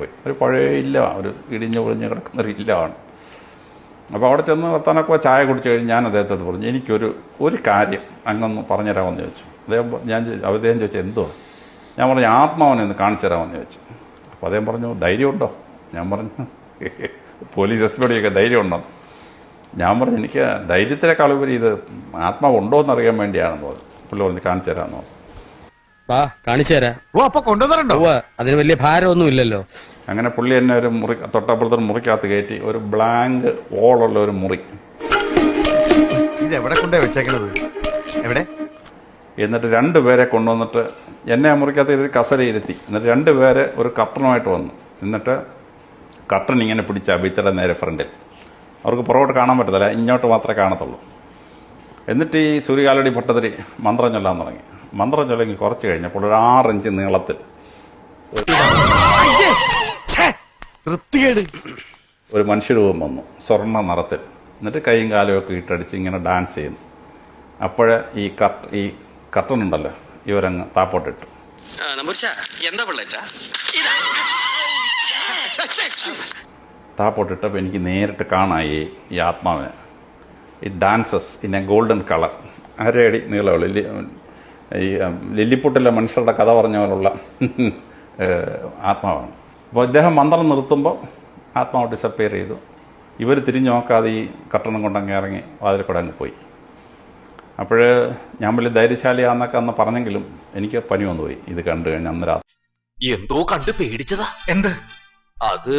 പോയി. ഒരു പഴയ ഇല്ല, ഒരു ഇടിഞ്ഞ് പൊളിഞ്ഞ് കിടക്കുന്നൊരു ഇല്ലമാണ്. അപ്പോൾ അവിടെ ചെന്ന് വർത്താനൊക്കെ ചായ കുടിച്ച് കഴിഞ്ഞ് ഞാൻ അദ്ദേഹത്തോട് പറഞ്ഞു, ഒരു കാര്യം അങ്ങൊന്ന് പറഞ്ഞുതരാമെന്ന് ചോദിച്ചു. അദ്ദേഹം ചോദിച്ചു എന്തോ. ഞാൻ പറഞ്ഞു ആത്മാവിനെ ഒന്ന് കാണിച്ചു തരാമെന്ന് ചോദിച്ചു. അപ്പോൾ അദ്ദേഹം പറഞ്ഞു ധൈര്യമുണ്ടോ? ഞാൻ പറഞ്ഞു പോലീസ് എസ്പിയുടെയൊക്കെ ധൈര്യമുണ്ടോ? ഞാൻ പറഞ്ഞു എനിക്ക് ധൈര്യത്തിനേക്കാൾ ഉപരി ഇത് ആത്മാവ് ഉണ്ടോ എന്നറിയാൻ വേണ്ടിയാണെന്ന് പറഞ്ഞു. പുള്ളി പറഞ്ഞ് കാണിച്ചു തരാമെന്ന് പറഞ്ഞു. കാണിച്ചു തരാം. അതിന് വലിയ ഭാരമൊന്നും ഇല്ലല്ലോ. അങ്ങനെ പുള്ളി എന്നെ ഒരു മുറി, തൊട്ടപ്പുറത്തെ മുറിക്കകത്ത് കയറ്റി, ഒരു ബ്ലാങ്ക് വോളുള്ള ഒരു മുറി. എവിടെ കൊണ്ടേ വെച്ചേക്കണത്? എവിടെ? എന്നിട്ട് 2 പേരെ കൊണ്ടുവന്നിട്ട് എന്നെ ആ മുറിക്കകത്ത് ഒരു കസര ഇരുത്തി. എന്നിട്ട് 2 പേര് ഒരു കർട്ടനുമായിട്ട് വന്നു. എന്നിട്ട് കർട്ടൻ ഇങ്ങനെ പിടിച്ച ഭിത്തിയുടെ നേരെ ഫ്രണ്ടിൽ. അവർക്ക് പുറകോട്ട് കാണാൻ പറ്റത്തില്ല, ഇങ്ങോട്ട് മാത്രമേ കാണത്തുള്ളൂ. എന്നിട്ട് ഈ സൂര്യകാലടി ഭട്ടതിരി മന്ത്രം ചൊല്ലാൻ തുടങ്ങി. മന്ത്രം ചൊല്ലി കുറച്ച് കഴിഞ്ഞപ്പോൾ ഒരു 6 ഇഞ്ച് നീളത്തിൽ ഒരു മനുഷ്യരൂപം വന്നു, സ്വർണ്ണ നിറത്തിൽ. എന്നിട്ട് കൈയും കാലും ഒക്കെ ഇട്ടടിച്ച് ഇങ്ങനെ ഡാൻസ് ചെയ്യുന്നു. അപ്പോഴേ ഈ കർട്ടൻ ഉണ്ടല്ലോ, ഇവരങ്ങ് താപ്പോട്ടിട്ടു. താപ്പോട്ടിട്ടപ്പോൾ എനിക്ക് നേരിട്ട് കാണായി ഈ ആത്മാവിനെ. ഈ dances in A golden colour, 1.5 അടി നീളമുള്ള ഈ ലില്ലിപ്പുട്ടിലെ മനുഷ്യരുടെ കഥ പറഞ്ഞ പോലുള്ള ആത്മാവാണ്. അപ്പോൾ ഇദ്ദേഹം മന്ത്രം നിർത്തുമ്പോൾ ആത്മാവ് ഡിസപ്പിയർ ചെയ്തു. ഇവർ തിരിഞ്ഞു നോക്കാതെ ഈ കർട്ടനും കൊണ്ടങ്ങ് ഇറങ്ങി വാതിൽ കൂടെ അങ്ങ് പോയി. അപ്പോൾ ഞാൻ വലിയ ധൈര്യശാലിയാന്നൊക്കെ അന്ന് പറഞ്ഞെങ്കിലും എനിക്ക് പനി വന്നു പോയി. ഇത് കണ്ടു കഴിഞ്ഞ് അന്ന് രാത്രി എന്തോ കണ്ട് പേടിച്ചതാ. എന്ത് അത്?